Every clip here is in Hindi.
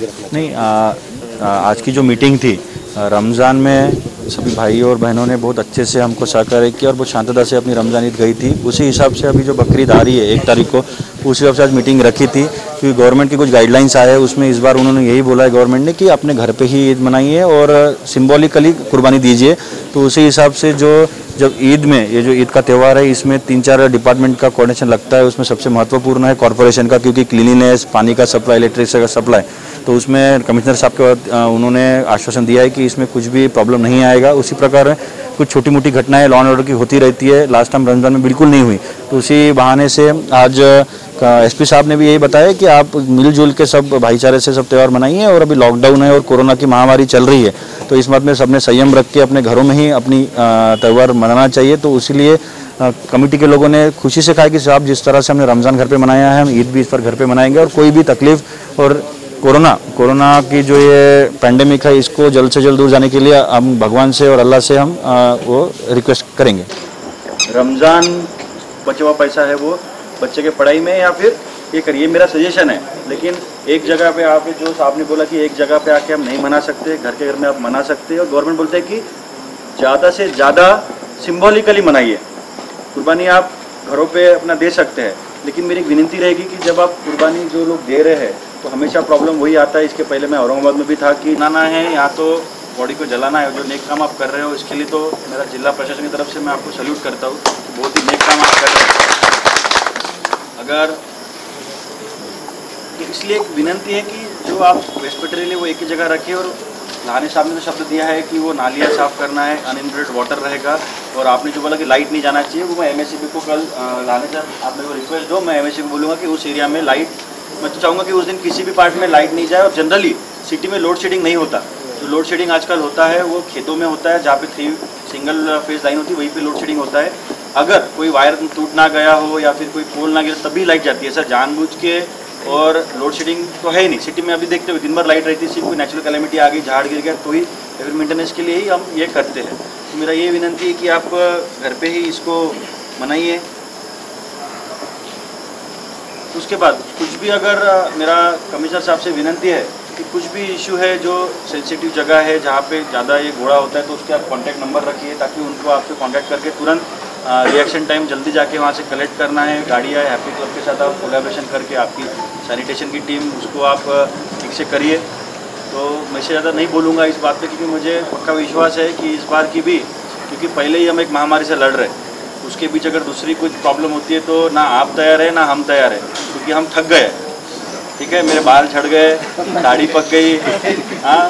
रखना? नहीं, आज की जो मीटिंग थी रमज़ान में सभी भाई और बहनों ने बहुत अच्छे से हमको सहकार्य किया और बहुत शांतता से अपनी रमज़ान ईद गई थी। उसी हिसाब से अभी जो बकरीद आ रही है 1 तारीख को, उसी हिसाब से आज मीटिंग रखी थी, क्योंकि गवर्नमेंट की कुछ गाइडलाइंस आए हैं। उसमें इस बार उन्होंने यही बोला है गवर्नमेंट ने कि अपने घर पे ही ईद मनाइए और सिंबॉलिकली कुर्बानी दीजिए। तो उसी हिसाब से जब ईद में ये जो ईद का त्यौहार है, इसमें 3-4 डिपार्टमेंट का कोऑर्डिनेशन लगता है। उसमें सबसे महत्वपूर्ण है कॉरपोरेशन का, क्योंकि क्लीनिनेस, पानी का सप्लाई, इलेक्ट्रिसिटी का सप्लाई, तो उसमें कमिश्नर साहब के उन्होंने आश्वासन दिया है कि इसमें कुछ भी प्रॉब्लम नहीं आएगा। उसी प्रकार कुछ छोटी मोटी घटनाएं लॉ एंड ऑर्डर की होती रहती है, लास्ट टाइम रमज़ान में बिल्कुल नहीं हुई। तो उसी बहाने से आज एसपी साहब ने भी यही बताया कि आप मिलजुल के सब भाईचारे से सब त्यौहार मनाइए। और अभी लॉकडाउन है और कोरोना की महामारी चल रही है, तो इस बात में सबने संयम रख के अपने घरों में ही अपनी त्यौहार मनाना चाहिए। तो इसीलिए कमेटी के लोगों ने खुशी से कहा कि साहब जिस तरह से हमने रमज़ान घर पे मनाया है, हम ईद भी इस पर घर पे मनाएंगे और कोई भी तकलीफ और कोरोना की जो ये पैंडेमिक है, इसको जल्द से जल्द दूर जाने के लिए हम भगवान से और अल्लाह से हम वो रिक्वेस्ट करेंगे। रमज़ान बचा हुआ पैसा है वो बच्चे के पढ़ाई में या फिर ये करिए, मेरा सजेशन है। लेकिन एक जगह पे आप जो साहब ने बोला कि एक जगह पे आके हम नहीं मना सकते, घर के घर में आप मना सकते हैं। और गवर्नमेंट बोलते हैं कि ज़्यादा से ज़्यादा सिंबॉलिकली मनाइए, कुर्बानी आप घरों पे अपना दे सकते हैं। लेकिन मेरी विनती रहेगी कि जब आप कुर्बानी जो लोग दे रहे हैं, तो हमेशा प्रॉब्लम वही आता है। इसके पहले मैं औरंगाबाद में भी था कि नाना है यहाँ तो बॉडी को जलाना है। जो नेक काम आप कर रहे हो, इसके लिए तो मेरा जिला प्रशासन की तरफ से मैं आपको सल्यूट करता हूँ। बहुत ही नेक काम आप कर रहे हैं। अगर इसलिए एक विनती है कि जो आप वेस्ट मटेरियल है वो एक ही जगह रखें। और लाने साहब ने तो शब्द दिया है कि वो नालियाँ साफ़ करना है, अनलिमिटेड वाटर रहेगा। और आपने जो बोला कि लाइट नहीं जाना चाहिए, वो मैं MSCB को कल लाने जब आप मेरे को रिक्वेस्ट दो, मैं MSCB को बोलूँगा कि उस एरिया में लाइट, मैं तो चाहूँगा कि उस दिन किसी भी पार्ट में लाइट नहीं जाए। और जनरली सिटी में लोड शेडिंग नहीं होता। जो लोड शेडिंग आजकल होता है वो खेतों में होता है, जहाँ पे 3 सिंगल फेज लाइन होती है, वहीं पे लोड शेडिंग होता है। अगर कोई वायर टूट ना गया हो या फिर कोई पोल ना गिरा तभी लाइट जाती है सर, जानबूझ के। और लोड शेडिंग तो है ही नहीं सिटी में। अभी देखते हुए दिन भर लाइट रहती है, सिर्फ कोई नेचुरल कैलेमिटी आ गई, झाड़ गिर गया, तो ही एवरी मेंटेनेंस के लिए ही हम ये करते हैं। तो मेरा ये विनती है कि आप घर पे ही इसको मनाइए। उसके बाद कुछ भी अगर मेरा कमिश्नर साहब से विनती है कि कुछ भी इशू है जो सेंसिटिव जगह है, जहाँ पे ज़्यादा ये घोड़ा होता है, तो उसके आप कॉन्टैक्ट नंबर रखिए, ताकि उनको आपसे कॉन्टैक्ट करके तुरंत रिएक्शन टाइम जल्दी जाके वहाँ से कलेक्ट करना है। गाड़ी है हैप्पी क्लब के साथ आप कोलैबोरेशन करके आपकी सैनिटेशन की टीम उसको आप ठीक से करिए। तो मैं से ज़्यादा नहीं बोलूँगा इस बात पे, क्योंकि मुझे पक्का विश्वास है कि इस बार की भी, क्योंकि पहले ही हम एक महामारी से लड़ रहे हैं, उसके बीच अगर दूसरी कुछ प्रॉब्लम होती है तो ना आप तैयार है ना हम तैयार है, क्योंकि हम थक गए। ठीक है, मेरे बाल झड़ गए, दाढ़ी पक गई, हाँ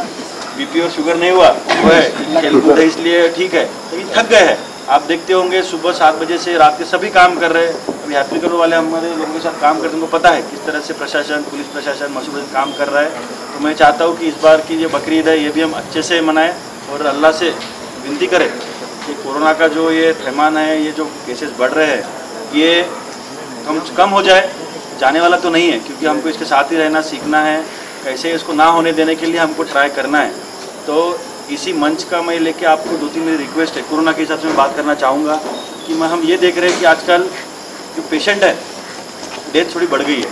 BP और शुगर नहीं हुआ, वो है खेलकूद है इसलिए ठीक है, लेकिन थक गए हैं। आप देखते होंगे सुबह 7 बजे से रात के सभी काम कर रहे हैं। अभी हैप्पी क्लब वाले हमारे लोगों के साथ काम करते हैं, उनको पता है किस तरह से प्रशासन, पुलिस प्रशासन मसूल काम कर रहा है। तो मैं चाहता हूँ कि इस बार की जो बकरीद है ये भी हम अच्छे से मनाएं और अल्लाह से विनती करें कि कोरोना का जो ये पैमाना है, ये जो केसेस बढ़ रहे हैं, ये कम हो जाए। जाने वाला तो नहीं है, क्योंकि हमको इसके साथ ही रहना सीखना है। कैसे इसको ना होने देने के लिए हमको ट्राई करना है। तो इसी मंच का मैं लेके आपको 2-3 मेरी रिक्वेस्ट है। कोरोना के हिसाब से मैं बात करना चाहूँगा कि हम ये देख रहे हैं कि आजकल जो पेशेंट है, डेथ थोड़ी बढ़ गई है।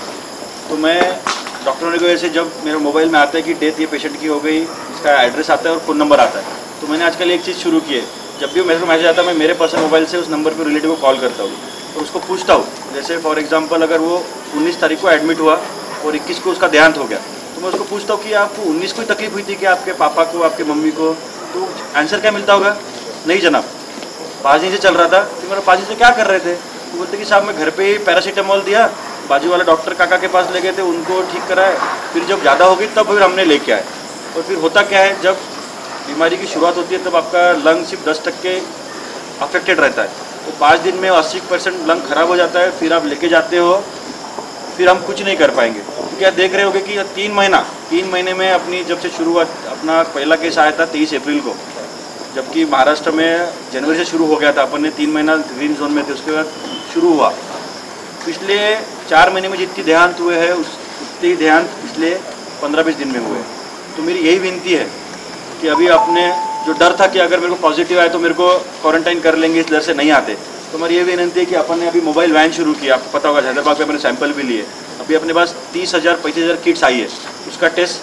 तो मैं डॉक्टरों ने वजह से जब मेरे मोबाइल में आता है कि डेथ ये पेशेंट की हो गई, इसका एड्रेस आता है और फ़ोन नंबर आता है, तो मैंने आजकल एक चीज़ शुरू की है। जब भी मेरे को मैसेज आता है, मैं मेरे पर्सनल मोबाइल से उस नंबर पर रिलेटिव को कॉल करता हूँ और उसको पूछता हूँ। जैसे फॉर एग्जांपल अगर वो 19 तारीख को एडमिट हुआ और 21 को उसका देहांत हो गया, तो मैं उसको पूछता हूँ कि आपको 19 को ही तकलीफ हुई थी कि आपके पापा को, आपके मम्मी को? तो आंसर क्या मिलता होगा? नहीं जनाब, 5 दिन से चल रहा था। तो मेरा 5 दिन से क्या कर रहे थे? तो बोलते कि साहब मैं घर पे ही पैरासीटामोल दिया, बाजू वाला डॉक्टर काका के पास ले गए थे, उनको ठीक कराए, फिर जब ज़्यादा हो गई तब फिर हमने लेके आए। और फिर होता क्या है, जब बीमारी की शुरुआत होती है तब आपका लंग सिर्फ 10% अफेक्टेड रहता है। तो 5 दिन में 80% लंग खराब हो जाता है। फिर आप लेके जाते हो, फिर हम कुछ नहीं कर पाएंगे। तो क्या देख रहे होगे कि 3 महीने में अपनी जब से शुरुआत, अपना पहला केस आया था 23 अप्रैल को, जबकि महाराष्ट्र में जनवरी से शुरू हो गया था। अपन ने 3 महीना ग्रीन जोन में थे, उसके बाद शुरू हुआ। पिछले 4 महीने में जितनी देहांत हुए हैं उतने ही देहांत पिछले 15-20 दिन में हुए। तो मेरी यही विनती है कि अभी अपने जो डर था कि अगर मेरे को पॉजिटिव आए तो मेरे को क्वारंटाइन कर लेंगे, इस डर से नहीं आते। तो हमारी ये विनती है कि अपन ने अभी मोबाइल वैन शुरू किया, आपको पता होगा हैदराबाद में अपने सैंपल भी लिए। अभी अपने पास 30,000 35,000 किट्स आई है, उसका टेस्ट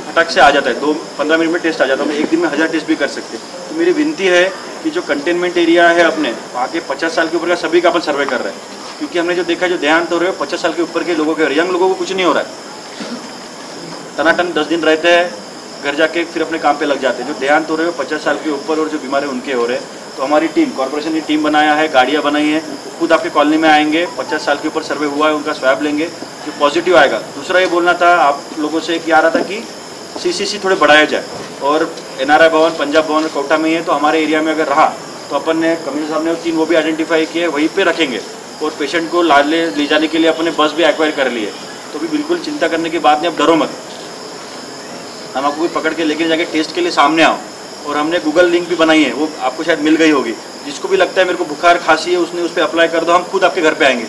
फटाक से आ जाता है, 2-15 मिनट में टेस्ट आ जाता है। हम एक दिन में 1000 टेस्ट भी कर सकते हैं। तो मेरी विनती है कि जो कंटेनमेंट एरिया है अपने वहाँ के 50 साल के ऊपर का सभी का अपन सर्वे कर रहे हैं, क्योंकि हमने जो देखा जो देहांत हो रहे हो 50 साल के ऊपर के लोगों के, यंग लोगों को कुछ नहीं हो रहा है, टनाटन 10 दिन रहते हैं, घर जाके फिर अपने काम पे लग जाते हैं। जो देहांत हो रहे हो 50 साल के ऊपर और जो बीमार है उनके हो रहे हैं। तो हमारी टीम, कॉर्पोरेशन ने टीम बनाया है, गाड़ियाँ बनाई हैं, खुद आपके कॉलोनी में आएंगे, 50 साल के ऊपर सर्वे हुआ है उनका स्वैब लेंगे, जो पॉजिटिव आएगा। दूसरा ये बोलना था आप लोगों से कि आ रहा था कि सीसीसी थोड़े बढ़ाया जाए, और NRI भवन, पंजाब भवन कोटा में ही है, तो हमारे एरिया में अगर रहा तो अपन ने कमिश्नर साहब ने 3 वो भी आइडेंटिफाई किए, वहीं पे रखेंगे, और पेशेंट को ले जाने के लिए अपने बस भी एक्वायर कर लिए। तो भी बिल्कुल चिंता करने की बात नहीं, अब डरो मत, हम आपको पकड़ के लेके जाके टेस्ट के लिए सामने आओ। और हमने गूगल लिंक भी बनाई है, वो आपको शायद मिल गई होगी। जिसको भी लगता है मेरे को बुखार खांसी है, उसने उस पर अप्लाई कर दो, हम खुद आपके घर पे आएंगे।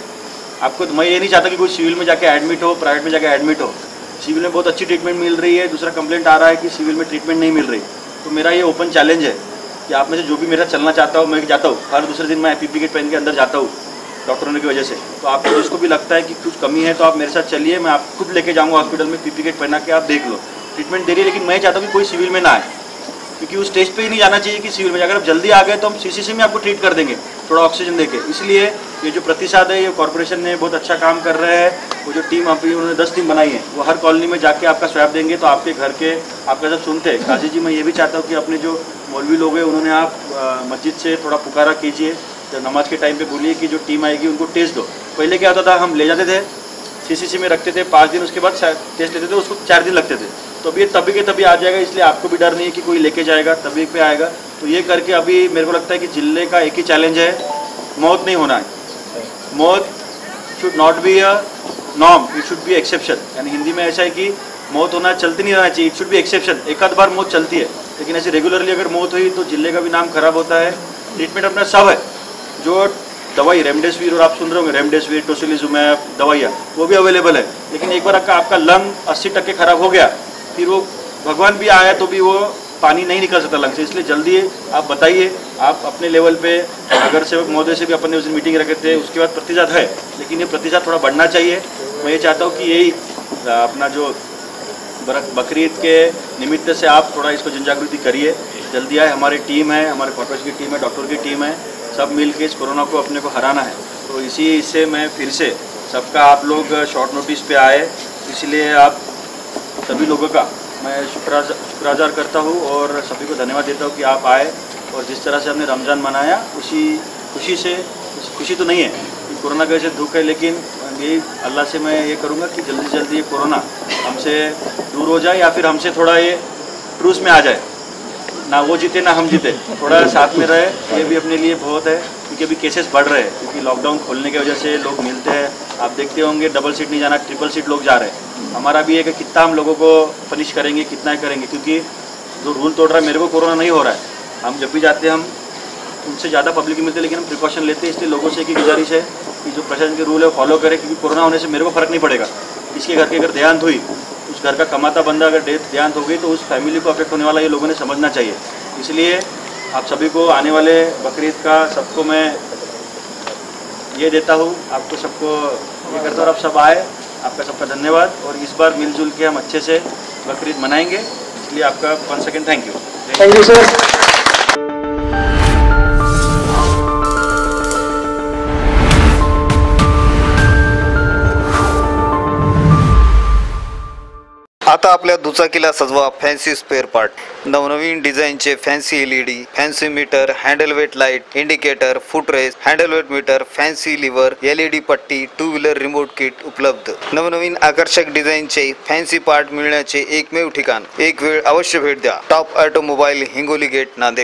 आपको, मैं ये नहीं चाहता कि कोई सिविल में जाके एडमिट हो, प्राइवेट में जाके एडमिट हो। सिविल में बहुत अच्छी ट्रीटमेंट मिल रही है, दूसरा कंप्लेंट आ रहा है कि सिविल में ट्रीटमेंट नहीं मिल रही। तो मेरा ये ओपन चैलेंज है कि आप में से जो भी मेरे साथ चलना चाहता हो, मैं जाता हूँ, हर दूसरे दिन मैं PPE किट पहन के अंदर जाता हूँ डॉक्टरों की वजह से। तो आपको जिसको भी लगता है कि कुछ कमी है तो आप मेरे साथ चलिए, मैं आप खुद लेके जाऊँगा हॉस्पिटल में, PPE किट पहना के आप देख लो, ट्रीटमेंट दे रही है। लेकिन मैं चाहता हूँ कि कोई सिविल में ना आए, क्योंकि उस स्टेज पे ही नहीं जाना चाहिए कि सिविल में अगर आप जल्दी आ गए तो हम CCC में आपको ट्रीट कर देंगे, थोड़ा ऑक्सीजन देके। इसलिए ये जो प्रतिसाद है, ये कॉर्पोरेशन ने बहुत अच्छा काम कर रहे हैं। वो जो टीम अभी उन्होंने 10 टीम बनाई है, वो हर कॉलोनी में जाके आपका स्वैब देंगे। तो आपके घर के आपका सब सुनते हैं। काजी जी, मैं ये भी चाहता हूँ कि अपने जो मौलवी लोग हैं उन्होंने आप मस्जिद से थोड़ा पुकारा कीजिए, तो नमाज के टाइम पे बोलिए कि जो टीम आएगी उनको टेस्ट दो। पहले क्या होता था, हम ले जाते थे CCC में रखते थे 5 दिन, उसके बाद टेस्ट लेते थे, उसको 4 दिन लगते थे। तो अभी ये तभी के तभी आ जाएगा, इसलिए आपको भी डर नहीं है कि कोई लेके जाएगा, तभी पे आएगा। तो ये करके अभी मेरे को लगता है कि जिले का एक ही चैलेंज है, मौत नहीं होना है। मौत should not be a norm, it should be exception. यानी हिंदी में ऐसा है कि मौत होना चलती नहीं रहना चाहिए, इट शुड बी एक्सेप्शन। एक आध बार मौत चलती है, लेकिन ऐसे रेगुलरली अगर मौत हुई तो जिले का भी नाम खराब होता है। ट्रीटमेंट अपना सब है, जो दवाई रेमडेसिविर, और आप सुन रहे होंगे रेमडेसिविर, टोसिलिजुमैब दवाइयाँ, वो भी अवेलेबल है। लेकिन एक बार आपका लंग 80% खराब हो गया, फिर वो भगवान भी आया तो भी वो पानी नहीं निकल सकता लंग से। इसलिए जल्दी आप बताइए, आप अपने लेवल पे नगर सेवक महोदय से भी अपन ने उस दिन मीटिंग रखे थे, उसके बाद प्रतिशत है, लेकिन ये प्रतिशत थोड़ा बढ़ना चाहिए। मैं ये चाहता हूँ कि यही अपना जो बकरीद के निमित्त से आप थोड़ा इसको जन जागृति करिए, जल्दी आए। हमारी टीम है, हमारे कॉर्पोरेशन की टीम है, डॉक्टर की टीम है, सब मिल के इस कोरोना को अपने को हराना है। तो इसी से मैं फिर से सबका, आप लोग शॉर्ट नोटिस पे आए, इसलिए आप सभी लोगों का मैं शुक्राजार करता हूँ और सभी को धन्यवाद देता हूँ कि आप आए। और जिस तरह से हमने रमज़ान मनाया, उसी खुशी से, खुशी तो नहीं है कि कोरोना की वजह से दुख है, लेकिन यही अल्लाह से मैं ये करूँगा कि जल्दी से जल्दी ये कोरोना हमसे दूर हो जाए, या फिर हमसे थोड़ा ये ट्रूस में आ जाए, ना वो जीते ना हम जीते, थोड़ा साथ में रहे। ये भी अपने लिए बहुत है, क्योंकि अभी केसेस बढ़ रहे हैं, क्योंकि लॉकडाउन खोलने की वजह से लोग मिलते हैं। आप देखते होंगे डबल सीट नहीं जाना, ट्रिपल सीट लोग जा रहे हैं। हमारा भी है कि कितना हम लोगों को पनिश करेंगे, कितना करेंगे, क्योंकि जो रूल तोड़ रहा है, मेरे को कोरोना नहीं हो रहा है। हम जब भी जाते हैं हम उनसे ज़्यादा पब्लिक मिलते हैं, लेकिन हम प्रिकॉशन लेते हैं। इसलिए लोगों से एक ही गुजारिश है कि जो प्रशासन के रूल है वो फॉलो करें, क्योंकि कोरोना होने से मेरे को फ़र्क नहीं पड़ेगा। इसके घर की अगर देहांत हुई, उस घर का कमाता बंदा अगर देहांत हो गई, तो उस फैमिली को अफेक्ट होने वाला ये लोगों ने समझना चाहिए। इसलिए आप सभी को आने वाले बकरीद का सबको मैं ये देता हूँ, आपको सबको ये करता हूँ, आप सब आए, आपका सबका धन्यवाद। और इस बार मिलजुल के हम अच्छे से बकरीद मनाएंगे, इसलिए आपका 1 second thank you. Thank you sir. आता आपल्या दुचाकीला सजवा फॅन्सी स्पेअर पार्ट, नवनवीन डिझाईनचे fancy LED, fancy meter, handle weight light, indicator, footrest, handle weight meter, fancy lever, LED पट्टी, 2 व्हीलर रिमोट किट उपलब्ध। नवनवीन आकर्षक डिझाईनचे फॅन्सी पार्ट मिळण्याचे एकमेव ठिकाण। एक वेळ अवश्य भेट द्या। Top automobile, Hingoli gate, Nanded.